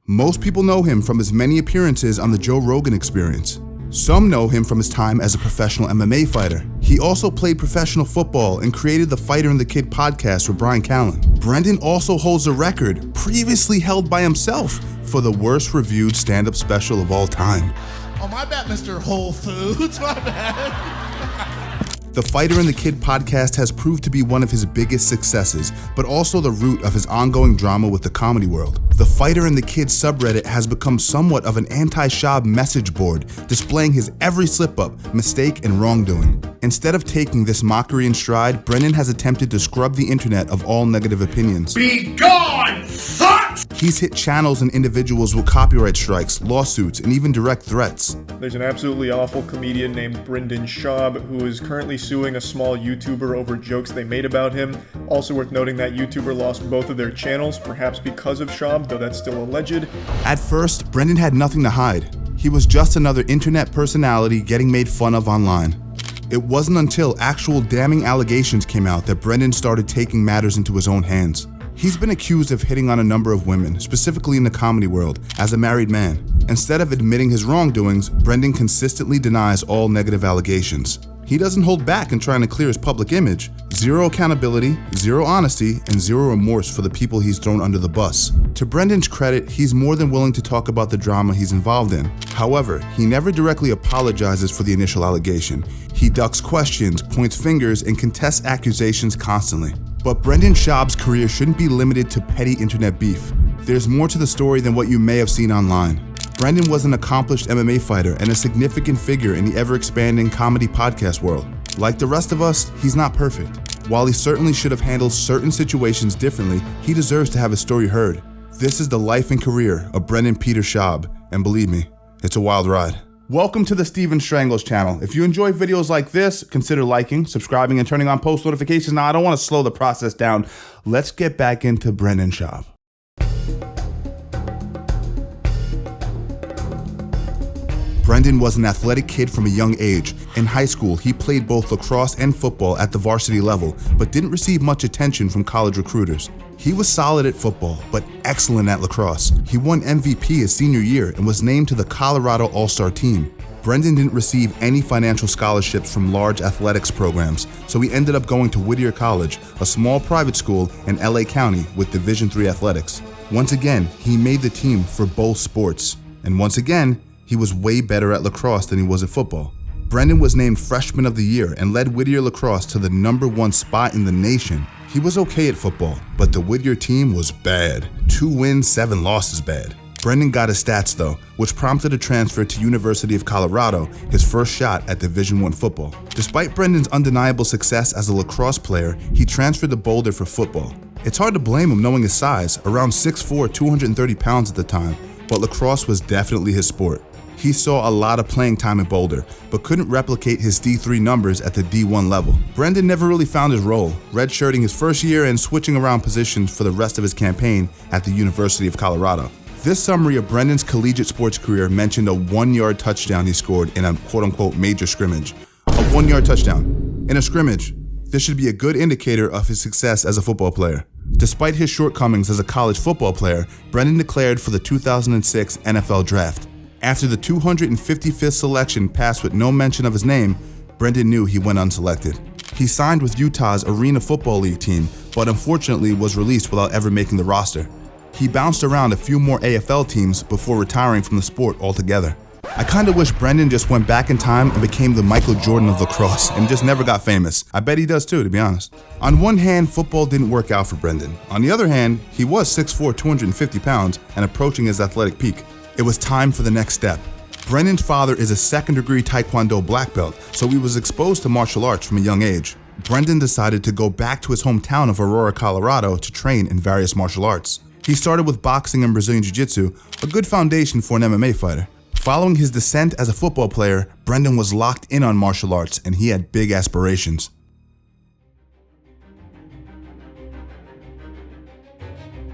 Most people know him from his many appearances on the Joe Rogan Experience. Some know him from his time as a professional MMA fighter. He also played professional football and created the Fighter and the Kid podcast with Brian Callen. Brendan also holds a record, previously held by himself, for the worst reviewed stand-up special of all time. Oh, my bad, Mr. Whole Foods, my bad. The Fighter and the Kid podcast has proved to be one of his biggest successes, but also the root of his ongoing drama with the comedy world. The Fighter and the Kid subreddit has become somewhat of an anti-Schaub message board, displaying his every slip-up, mistake, and wrongdoing. Instead of taking this mockery in stride, Brendan has attempted to scrub the internet of all negative opinions. Be gone, fuck! He's hit channels and individuals with copyright strikes, lawsuits, and even direct threats. There's an absolutely awful comedian named Brendan Schaub who is currently suing a small YouTuber over jokes they made about him. Also worth noting that YouTuber lost both of their channels, perhaps because of Schaub, though that's still alleged. At first, Brendan had nothing to hide. He was just another internet personality getting made fun of online. It wasn't until actual damning allegations came out that Brendan started taking matters into his own hands. He's been accused of hitting on a number of women, specifically in the comedy world, as a married man. Instead of admitting his wrongdoings, Brendan consistently denies all negative allegations. He doesn't hold back in trying to clear his public image. Zero accountability, zero honesty, and zero remorse for the people he's thrown under the bus. To Brendan's credit, he's more than willing to talk about the drama he's involved in. However, he never directly apologizes for the initial allegation. He ducks questions, points fingers, and contests accusations constantly. But Brendan Schaub's career shouldn't be limited to petty internet beef. There's more to the story than what you may have seen online. Brendan was an accomplished MMA fighter and a significant figure in the ever-expanding comedy podcast world. Like the rest of us, he's not perfect. While he certainly should have handled certain situations differently, he deserves to have his story heard. This is the life and career of Brendan Peter Schaub, and believe me, it's a wild ride. Welcome to the Steven Strangles channel. If you enjoy videos like this, consider liking, subscribing, and turning on post notifications. Now, I don't want to slow the process down. Let's get back into Brendan Schaub. Brendan was an athletic kid from a young age. In high school, he played both lacrosse and football at the varsity level, but didn't receive much attention from college recruiters. He was solid at football, but excellent at lacrosse. He won MVP his senior year and was named to the Colorado All-Star team. Brendan didn't receive any financial scholarships from large athletics programs, so he ended up going to Whittier College, a small private school in LA County with Division III athletics. Once again, he made the team for both sports. And once again, he was way better at lacrosse than he was at football. Brendan was named Freshman of the Year and led Whittier lacrosse to the #1 spot in the nation. He was okay at football, but the Whittier team was bad. 2 wins, 7 losses bad. Brendan got his stats though, which prompted a transfer to University of Colorado, his first shot at Division I football. Despite Brendan's undeniable success as a lacrosse player, he transferred to Boulder for football. It's hard to blame him knowing his size, around 6'4", 230 pounds at the time, but lacrosse was definitely his sport. He saw a lot of playing time at Boulder, but couldn't replicate his D3 numbers at the D1 level. Brendan never really found his role, redshirting his first year and switching around positions for the rest of his campaign at the University of Colorado. This summary of Brendan's collegiate sports career mentioned a 1-yard touchdown he scored in a quote-unquote major scrimmage. A 1-yard touchdown. In a scrimmage, this should be a good indicator of his success as a football player. Despite his shortcomings as a college football player, Brendan declared for the 2006 NFL Draft. After the 255th selection passed with no mention of his name, Brendan knew he went unselected. He signed with Utah's Arena Football League team, but unfortunately was released without ever making the roster. He bounced around a few more AFL teams before retiring from the sport altogether. I kinda wish Brendan just went back in time and became the Michael Jordan of lacrosse and just never got famous. I bet he does too, to be honest. On one hand, football didn't work out for Brendan. On the other hand, he was 6'4", 250 pounds and approaching his athletic peak. It was time for the next step. Brendan's father is a second-degree Taekwondo black belt, so he was exposed to martial arts from a young age. Brendan decided to go back to his hometown of Aurora, Colorado to train in various martial arts. He started with boxing and Brazilian Jiu-Jitsu, a good foundation for an MMA fighter. Following his descent as a football player, Brendan was locked in on martial arts and he had big aspirations.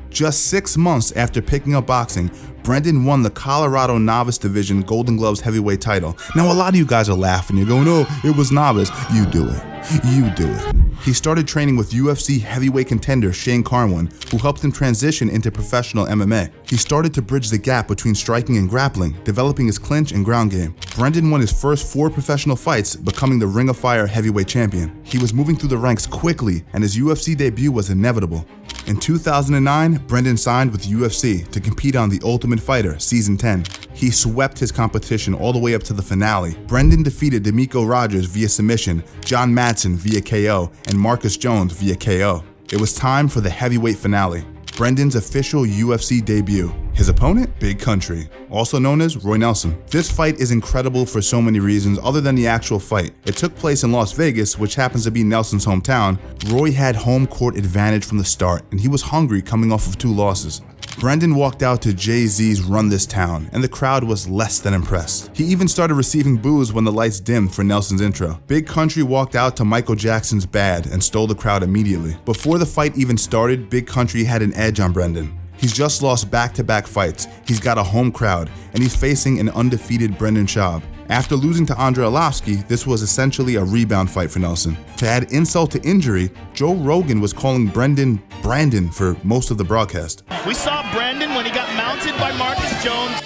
Just 6 months after picking up boxing, Brendan won the Colorado Novice Division Golden Gloves heavyweight title. Now a lot of you guys are laughing, you're going, oh, it was novice. You do it. You do it. He started training with UFC heavyweight contender Shane Carwin, who helped him transition into professional MMA. He started to bridge the gap between striking and grappling, developing his clinch and ground game. Brendan won his first 4 professional fights, becoming the Ring of Fire heavyweight champion. He was moving through the ranks quickly, and his UFC debut was inevitable. In 2009, Brendan signed with UFC to compete on The Ultimate Fighter Season 10. He swept his competition all the way up to the finale. Brendan defeated D'Amico Rogers via submission, John Madsen via KO, and Marcus Jones via KO. It was time for the heavyweight finale, Brendan's official UFC debut. His opponent? Big Country, also known as Roy Nelson. This fight is incredible for so many reasons other than the actual fight. It took place in Las Vegas, which happens to be Nelson's hometown. Roy had home court advantage from the start, and he was hungry coming off of 2 losses. Brendan walked out to Jay-Z's Run This Town, and the crowd was less than impressed. He even started receiving boos when the lights dimmed for Nelson's intro. Big Country walked out to Michael Jackson's Bad and stole the crowd immediately. Before the fight even started, Big Country had an edge on Brendan. He's just lost back-to-back fights, he's got a home crowd, and he's facing an undefeated Brendan Schaub. After losing to Andrei Arlovski, this was essentially a rebound fight for Nelson. To add insult to injury, Joe Rogan was calling Brendan Brandon for most of the broadcast. We saw Brandon when he got mounted by Marcus Jones.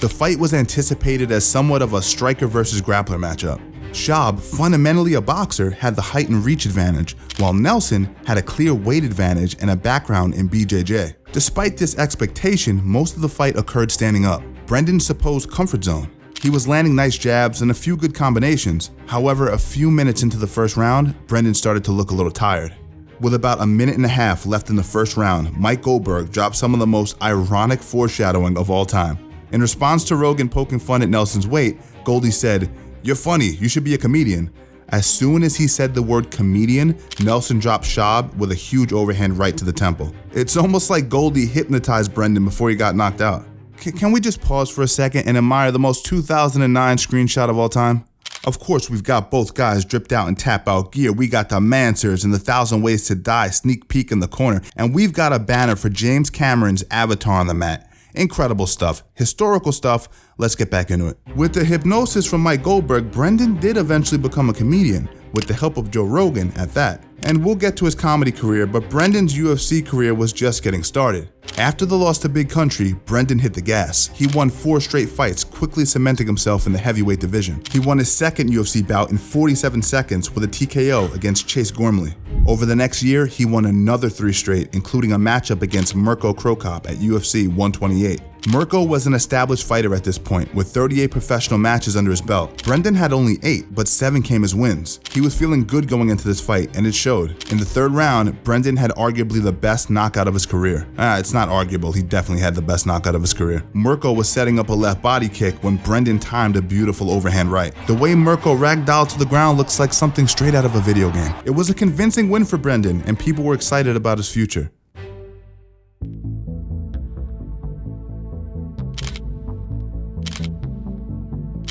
The fight was anticipated as somewhat of a striker versus grappler matchup. Schaub, fundamentally a boxer, had the height and reach advantage, while Nelson had a clear weight advantage and a background in BJJ. Despite this expectation, most of the fight occurred standing up, Brendan's supposed comfort zone. He was landing nice jabs and a few good combinations. However, a few minutes into the first round, Brendan started to look a little tired. With about a minute and a half left in the first round, Mike Goldberg dropped some of the most ironic foreshadowing of all time. In response to Rogan poking fun at Nelson's weight, Goldie said, "You're funny, you should be a comedian." As soon as he said the word comedian, Nelson dropped Schaub with a huge overhand right to the temple. It's almost like Goldie hypnotized Brendan before he got knocked out. Can we just pause for a second and admire the most 2009 screenshot of all time? Of course, we've got both guys dripped out in tap-out gear. We got the Mansers and the 1,000 Ways to Die sneak peek in the corner. And we've got a banner for James Cameron's Avatar on the mat. Incredible stuff, historical stuff. Let's get back into it. With the hypnosis from Mike Goldberg, Brendan did eventually become a comedian, with the help of Joe Rogan at that. And we'll get to his comedy career, but Brendan's UFC career was just getting started. After the loss to Big Country, Brendan hit the gas. He won 4 straight fights, quickly cementing himself in the heavyweight division. He won his second UFC bout in 47 seconds with a TKO against Chase Gormley. Over the next year, he won another 3 straight, including a matchup against Mirko Cro Cop at UFC 128. Mirko was an established fighter at this point, with 38 professional matches under his belt. Brendan had only 8, but 7 came as wins. He was feeling good going into this fight, and it showed. In the 3rd round, Brendan had arguably the best knockout of his career. It's not arguable, he definitely had the best knockout of his career. Mirko was setting up a left body kick when Brendan timed a beautiful overhand right. The way Mirko ragdolled to the ground looks like something straight out of a video game. It was a convincing win for Brendan, and people were excited about his future.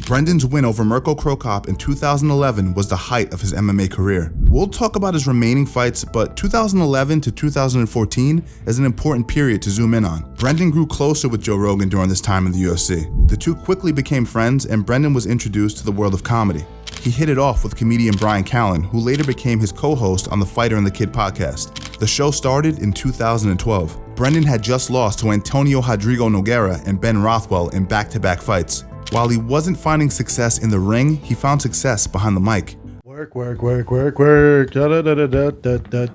Brendan's win over Mirko Cro Cop in 2011 was the height of his MMA career. We'll talk about his remaining fights, but 2011 to 2014 is an important period to zoom in on. Brendan grew closer with Joe Rogan during this time in the UFC. The two quickly became friends, and Brendan was introduced to the world of comedy. He hit it off with comedian Bryan Callen, who later became his co-host on the Fighter and the Kid podcast. The show started in 2012. Brendan had just lost to Antonio Rodrigo Nogueira and Ben Rothwell in back-to-back fights. While he wasn't finding success in the ring, he found success behind the mic. Work, work, work, work, work.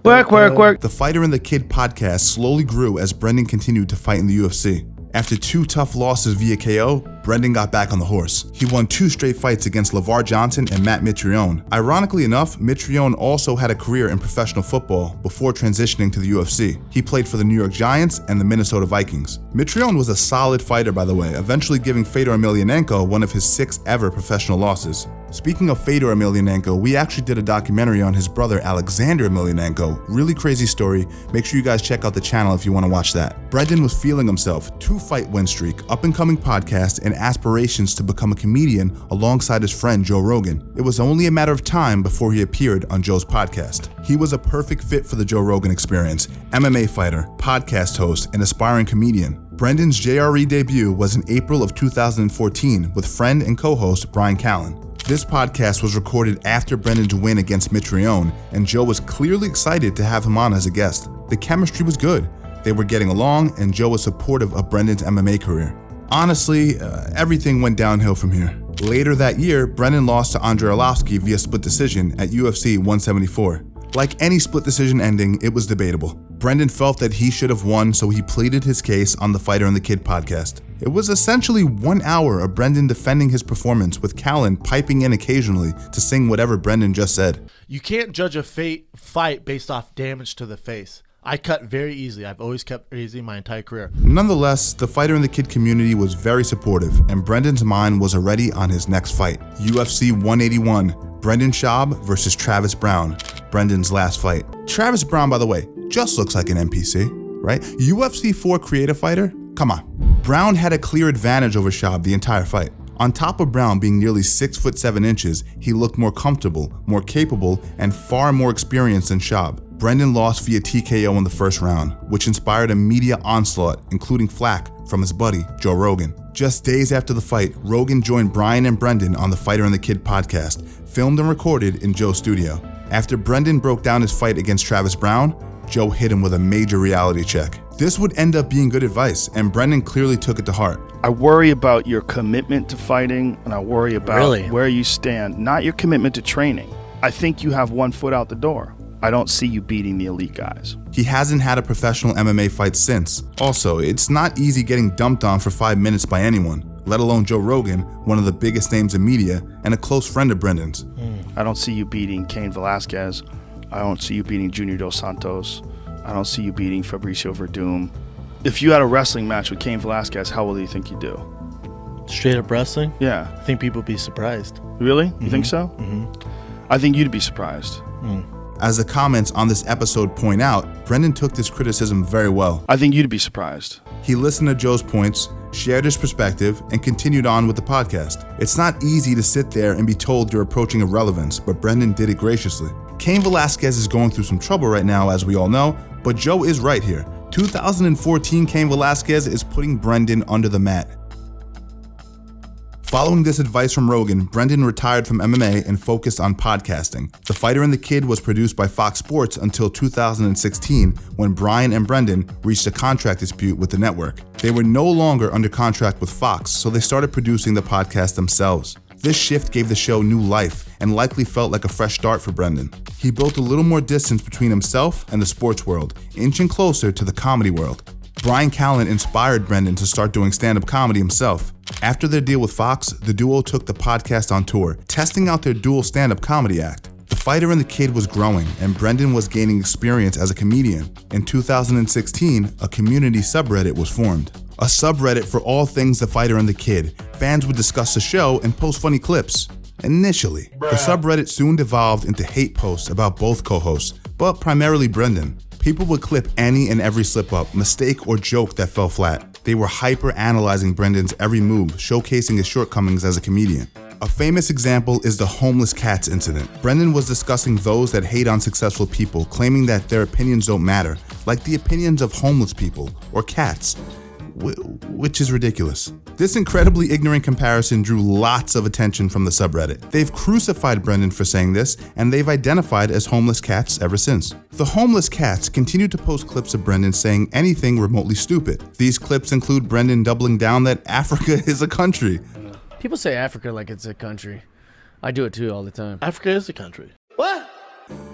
Work, work, work. The Fighter and the Kid podcast slowly grew as Brendan continued to fight in the UFC. After 2 tough losses via KO, Brendan got back on the horse. He won 2 straight fights against LeVar Johnson and Matt Mitrione. Ironically enough, Mitrione also had a career in professional football before transitioning to the UFC. He played for the New York Giants and the Minnesota Vikings. Mitrione was a solid fighter, by the way, eventually giving Fedor Emelianenko one of his 6 ever professional losses. Speaking of Fedor Emelianenko, we actually did a documentary on his brother Alexander Emelianenko. Really crazy story. Make sure you guys check out the channel if you want to watch that. Brendan was feeling himself, 2-fight win streak, up-and-coming podcast, and aspirations to become a comedian alongside his friend Joe Rogan. It was only a matter of time before he appeared on Joe's podcast. He was a perfect fit for the Joe Rogan experience. MMA fighter, podcast host, and aspiring comedian. Brendan's JRE debut was in April of 2014 with friend and co-host Bryan Callen. This podcast was recorded after Brendan's win against Mitrione, and Joe was clearly excited to have him on as a guest. The chemistry was good. They were getting along, and Joe was supportive of Brendan's MMA career. Honestly, everything went downhill from here. Later that year, Brendan lost to Andrei Arlovski via split decision at UFC 174. Like any split decision ending, it was debatable. Brendan felt that he should have won, so he pleaded his case on the Fighter and the Kid podcast. It was essentially 1 hour of Brendan defending his performance, with Callan piping in occasionally to sing whatever Brendan just said. You can't judge a fight based off damage to the face. I cut very easily. I've always cut easy my entire career. Nonetheless, the Fighter and the Kid community was very supportive, and Brendan's mind was already on his next fight. UFC 181, Brendan Schaub versus Travis Brown, Brendan's last fight. Travis Brown, by the way, just looks like an NPC, right? UFC 4 creative fighter? Come on. Brown had a clear advantage over Schaub the entire fight. On top of Brown being nearly 6'7", he looked more comfortable, more capable, and far more experienced than Schaub. Brendan lost via TKO in the first round, which inspired a media onslaught, including flack from his buddy, Joe Rogan. Just days after the fight, Rogan joined Brian and Brendan on the Fighter and the Kid podcast, filmed and recorded in Joe's studio. After Brendan broke down his fight against Travis Brown, Joe hit him with a major reality check. This would end up being good advice, and Brendan clearly took it to heart. I worry about your commitment to fighting, and I worry about where you stand, not your commitment to training. I think you have one foot out the door. I don't see you beating the elite guys. He hasn't had a professional MMA fight since. Also, it's not easy getting dumped on for 5 minutes by anyone, let alone Joe Rogan, one of the biggest names in media, and a close friend of Brendan's. I don't see you beating Cain Velasquez. I don't see you beating Junior Dos Santos. I don't see you beating Fabricio Verdum. If you had a wrestling match with Cain Velasquez, how well do you think you'd do? Straight up wrestling? Yeah. I think people would be surprised. Really? You think so? I think you'd be surprised. As the comments on this episode point out, Brendan took this criticism very well. I think you'd be surprised. He listened to Joe's points, shared his perspective, and continued on with the podcast. It's not easy to sit there and be told you're approaching irrelevance, but Brendan did it graciously. Cain Velasquez is going through some trouble right now, as we all know, but Joe is right here. 2014 Cain Velasquez is putting Brendan under the mat. Following this advice from Rogan, Brendan retired from MMA and focused on podcasting. The Fighter and the Kid was produced by Fox Sports until 2016, when Brian and Brendan reached a contract dispute with the network. They were no longer under contract with Fox, so they started producing the podcast themselves. This shift gave the show new life and likely felt like a fresh start for Brendan. He built a little more distance between himself and the sports world, inching closer to the comedy world. Brian Callen inspired Brendan to start doing stand-up comedy himself. After their deal with Fox, the duo took the podcast on tour, testing out their dual stand-up comedy act. The Fighter and the Kid was growing, and Brendan was gaining experience as a comedian. In 2016, a community subreddit was formed. A subreddit for all things The Fighter and the Kid. Fans would discuss the show and post funny clips. Initially, the subreddit soon devolved into hate posts about both co-hosts, but primarily Brendan. People would clip any and every slip-up, mistake, or joke that fell flat. They were hyper-analyzing Brendan's every move, showcasing his shortcomings as a comedian. A famous example is the homeless cats incident. Brendan was discussing those that hate on successful people, claiming that their opinions don't matter, like the opinions of homeless people or cats, which is ridiculous. This incredibly ignorant comparison drew lots of attention from the subreddit. They've crucified Brendan for saying this, and they've identified as homeless cats ever since. The homeless cats continue to post clips of Brendan saying anything remotely stupid. These clips include Brendan doubling down that Africa is a country. People say Africa like it's a country. I do it too all the time. Africa is a country. What?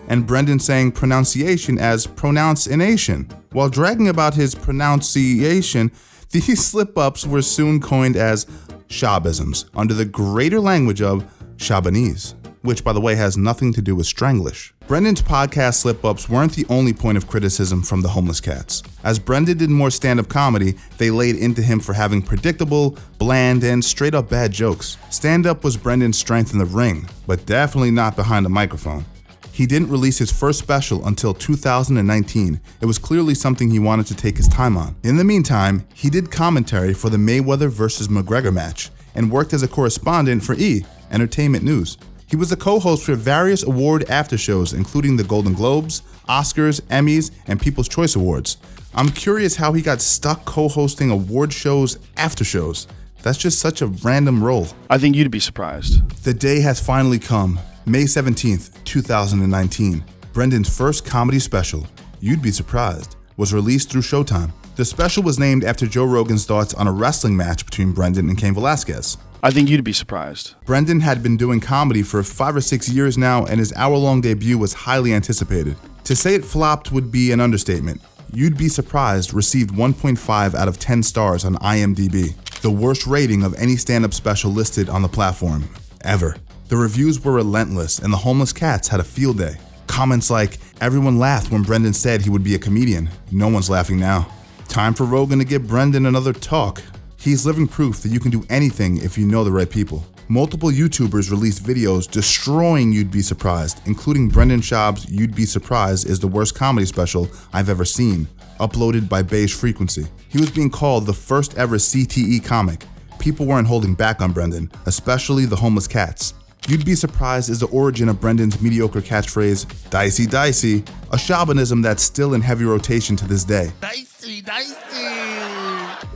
And Brendan saying pronunciation as pronounce-ination. While dragging about his pronunciation, these slip-ups were soon coined as Schaubisms under the greater language of Shabanese, which, by the way, has nothing to do with Stranglish. Brendan's podcast slip-ups weren't the only point of criticism from the homeless cats. As Brendan did more stand-up comedy, they laid into him for having predictable, bland, and straight-up bad jokes. Stand-up was Brendan's strength in the ring, but definitely not behind the microphone. He didn't release his first special until 2019. It was clearly something he wanted to take his time on. In the meantime, he did commentary for the Mayweather vs. McGregor match and worked as a correspondent for E! Entertainment News. He was a co-host for various award aftershows, including the Golden Globes, Oscars, Emmys, and People's Choice Awards. I'm curious how he got stuck co-hosting award shows after shows. That's just such a random role. I think you'd be surprised. The day has finally come. May 17th, 2019. Brendan's first comedy special, You'd Be Surprised, was released through Showtime. The special was named after Joe Rogan's thoughts on a wrestling match between Brendan and Cain Velasquez. I think you'd be surprised. Brendan had been doing comedy for 5 or 6 years now, and his hour-long debut was highly anticipated. To say it flopped would be an understatement. You'd Be Surprised received 1.5 out of 10 stars on IMDb, the worst rating of any stand-up special listed on the platform, ever. The reviews were relentless, and the homeless cats had a field day. Comments like, everyone laughed when Brendan said he would be a comedian. No one's laughing now. Time for Rogan to give Brendan another talk. He's living proof that you can do anything if you know the right people. Multiple YouTubers released videos destroying You'd Be Surprised, including Brendan Schaub's You'd Be Surprised is the worst comedy special I've ever seen, uploaded by Beige Frequency. He was being called the first ever CTE comic. People weren't holding back on Brendan, especially the homeless cats. You'd Be Surprised is the origin of Brendan's mediocre catchphrase, dicey dicey, a Schaubinism that's still in heavy rotation to this day. Dicey, dicey.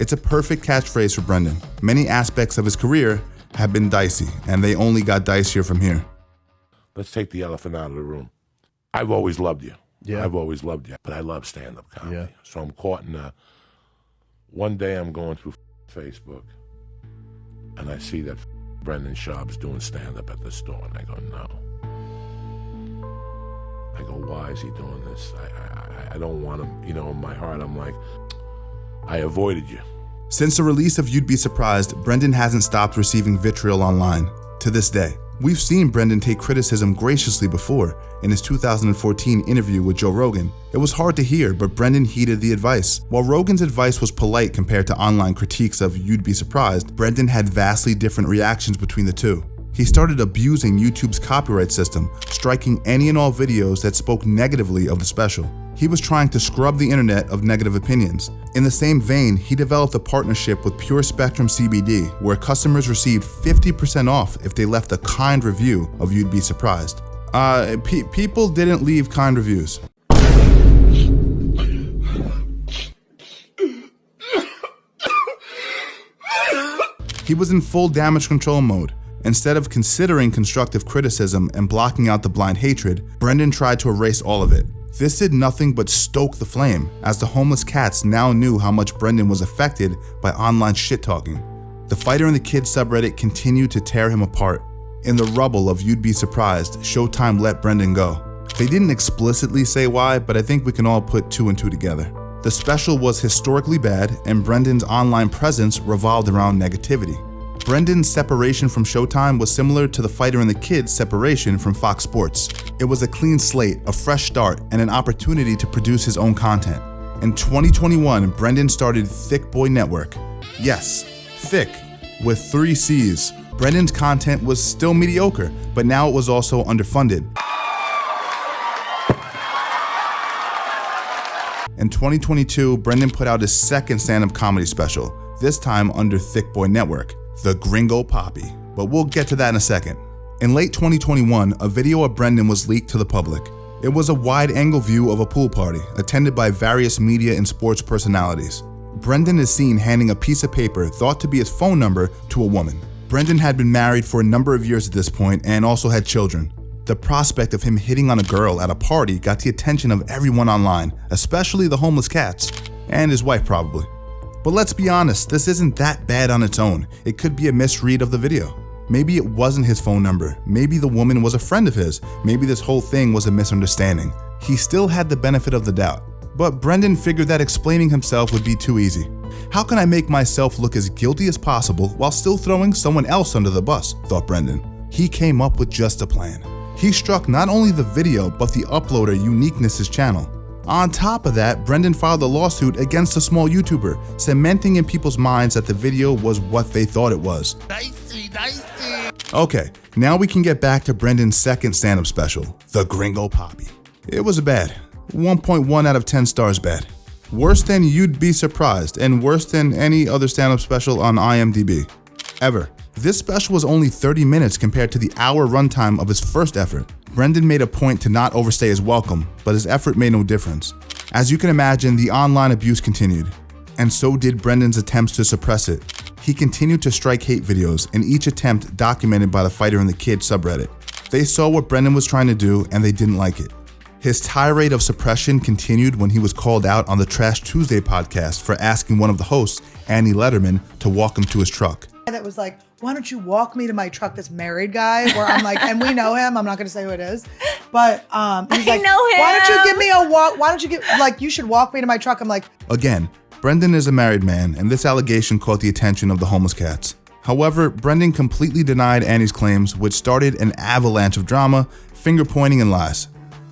It's a perfect catchphrase for Brendan. Many aspects of his career have been dicey, and they only got dicier from here. Let's take the elephant out of the room. I've always loved you. Yeah. I've always loved you, but I love stand-up comedy. Yeah. So I'm caught in one day I'm going through Facebook, and I see that Brendan Schaub's doing stand-up at the store, and I go, no. I go, why is he doing this? I don't want him, in my heart I'm like, I avoided you. Since the release of You'd Be Surprised, Brendan hasn't stopped receiving vitriol online. To this day, we've seen Brendan take criticism graciously before. In his 2014 interview with Joe Rogan, it was hard to hear, but Brendan heeded the advice. While Rogan's advice was polite compared to online critiques of You'd Be Surprised, Brendan had vastly different reactions between the two. He started abusing YouTube's copyright system, striking any and all videos that spoke negatively of the special. He was trying to scrub the internet of negative opinions. In the same vein, he developed a partnership with Pure Spectrum CBD, where customers received 50% off if they left a kind review of You'd Be Surprised. People didn't leave kind reviews. He was in full damage control mode. Instead of considering constructive criticism and blocking out the blind hatred, Brendan tried to erase all of it. This did nothing but stoke the flame, as the homeless cats now knew how much Brendan was affected by online shit-talking. The Fighter and the Kid subreddit continued to tear him apart. In the rubble of You'd Be Surprised, Showtime let Brendan go. They didn't explicitly say why, but I think we can all put 2 and 2 together. The special was historically bad, and Brendan's online presence revolved around negativity. Brendan's separation from Showtime was similar to the Fighter and the Kid's separation from Fox Sports. It was a clean slate, a fresh start, and an opportunity to produce his own content. In 2021, Brendan started Thick Boy Network. Yes, thick, with 3 C's. Brendan's content was still mediocre, but now it was also underfunded. In 2022, Brendan put out his second stand-up comedy special, this time under Thick Boy Network, The Gringo Poppy, but we'll get to that in a second. In late 2021, a video of Brendan was leaked to the public. It was a wide-angle view of a pool party, attended by various media and sports personalities. Brendan is seen handing a piece of paper thought to be his phone number to a woman. Brendan had been married for a number of years at this point and also had children. The prospect of him hitting on a girl at a party got the attention of everyone online, especially the homeless cats, and his wife probably. But let's be honest, this isn't that bad on its own. It could be a misread of the video. Maybe it wasn't his phone number. Maybe the woman was a friend of his. Maybe this whole thing was a misunderstanding. He still had the benefit of the doubt. But Brendan figured that explaining himself would be too easy. How can I make myself look as guilty as possible while still throwing someone else under the bus, thought Brendan. He came up with just a plan. He struck not only the video, but the uploader Uniqueness's channel. On top of that, Brendan filed a lawsuit against a small YouTuber, cementing in people's minds that the video was what they thought it was. Dicey, dicey. Okay, now we can get back to Brendan's second stand-up special, The Gringo Poppy. It was bad. 1.1 out of 10 stars bad. Worse than You'd Be Surprised, and worse than any other stand-up special on IMDb. Ever. This special was only 30 minutes compared to the hour runtime of his first effort. Brendan made a point to not overstay his welcome, but his effort made no difference. As you can imagine, the online abuse continued, and so did Brendan's attempts to suppress it. He continued to strike hate videos, in each attempt documented by the Fighter and the Kid subreddit. They saw what Brendan was trying to do and they didn't like it. His tirade of suppression continued when he was called out on the Trash Tuesday podcast for asking one of the hosts, Annie Letterman, to walk him to his truck. That was like, why don't you walk me to my truck, this married guy, where I'm like, and we know him, I'm not going to say who it is, but he's like, know him. why don't you give me a walk, why don't you you should walk me to my truck. I'm like, Again, Brendan is a married man, and this allegation caught the attention of the homeless cats. However, Brendan completely denied Annie's claims, which started an avalanche of drama, finger-pointing, and lies.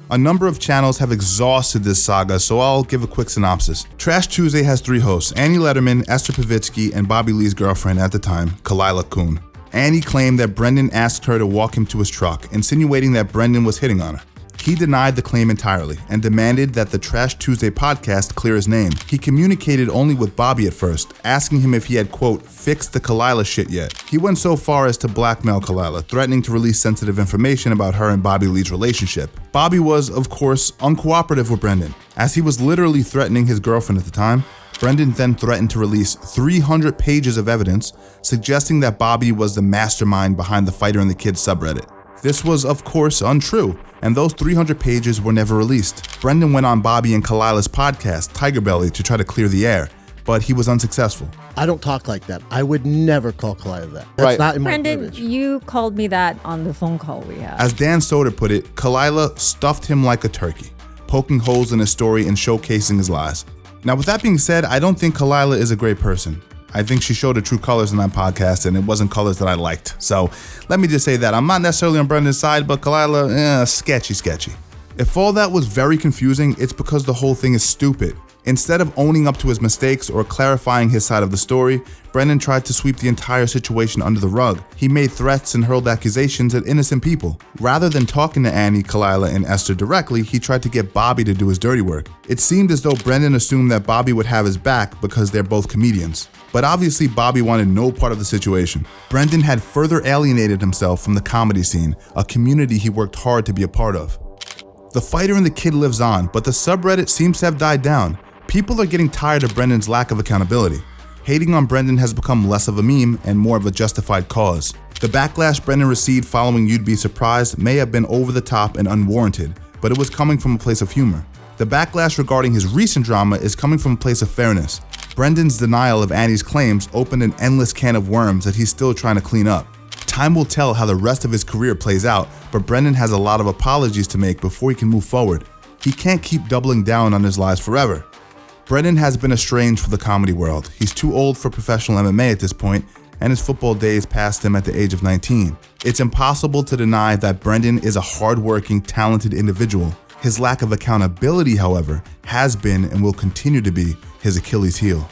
A number of channels have exhausted this saga, so I'll give a quick synopsis. Trash Tuesday has 3 hosts, Annie Letterman, Esther Pavitsky, and Bobby Lee's girlfriend at the time, Kalila Kuhn. Annie claimed that Brendan asked her to walk him to his truck, insinuating that Brendan was hitting on her. He denied the claim entirely and demanded that the Trash Tuesday podcast clear his name. He communicated only with Bobby at first, asking him if he had, quote, fixed the Kalila shit yet. He went so far as to blackmail Kalila, threatening to release sensitive information about her and Bobby Lee's relationship. Bobby was, of course, uncooperative with Brendan, as he was literally threatening his girlfriend at the time. Brendan then threatened to release 300 pages of evidence, suggesting that Bobby was the mastermind behind the Fighter and the Kid subreddit. This was, of course, untrue, and those 300 pages were never released. Brendan went on Bobby and Kalila's podcast, Tiger Belly, to try to clear the air, but he was unsuccessful. I don't talk like that. I would never call Kalila that. That's not in my Brendan, privilege. you called me that on the phone call we had. As Dan Soder put it, Kalila stuffed him like a turkey, poking holes in his story and showcasing his lies. Now, with that being said, I don't think Kalila is a great person. I think she showed her true colors in that podcast, and it wasn't colors that I liked. So let me just say that. I'm not necessarily on Brendan's side, but Kalila, sketchy. If all that was very confusing, it's because the whole thing is stupid. Instead of owning up to his mistakes or clarifying his side of the story, Brendan tried to sweep the entire situation under the rug. He made threats and hurled accusations at innocent people. Rather than talking to Annie, Kalila, and Esther directly, he tried to get Bobby to do his dirty work. It seemed as though Brendan assumed that Bobby would have his back because they're both comedians. But obviously Bobby wanted no part of the situation. Brendan had further alienated himself from the comedy scene, a community he worked hard to be a part of. The Fighter and the Kid lives on, but the subreddit seems to have died down. People are getting tired of Brendan's lack of accountability. Hating on Brendan has become less of a meme and more of a justified cause. The backlash Brendan received following You'd Be Surprised may have been over the top and unwarranted, but it was coming from a place of humor. The backlash regarding his recent drama is coming from a place of fairness. Brendan's denial of Annie's claims opened an endless can of worms that he's still trying to clean up. Time will tell how the rest of his career plays out, but Brendan has a lot of apologies to make before he can move forward. He can't keep doubling down on his lies forever. Brendan has been estranged from the comedy world. He's too old for professional MMA at this point, and his football days passed him at the age of 19. It's impossible to deny that Brendan is a hardworking, talented individual. His lack of accountability, however, has been and will continue to be his Achilles heel.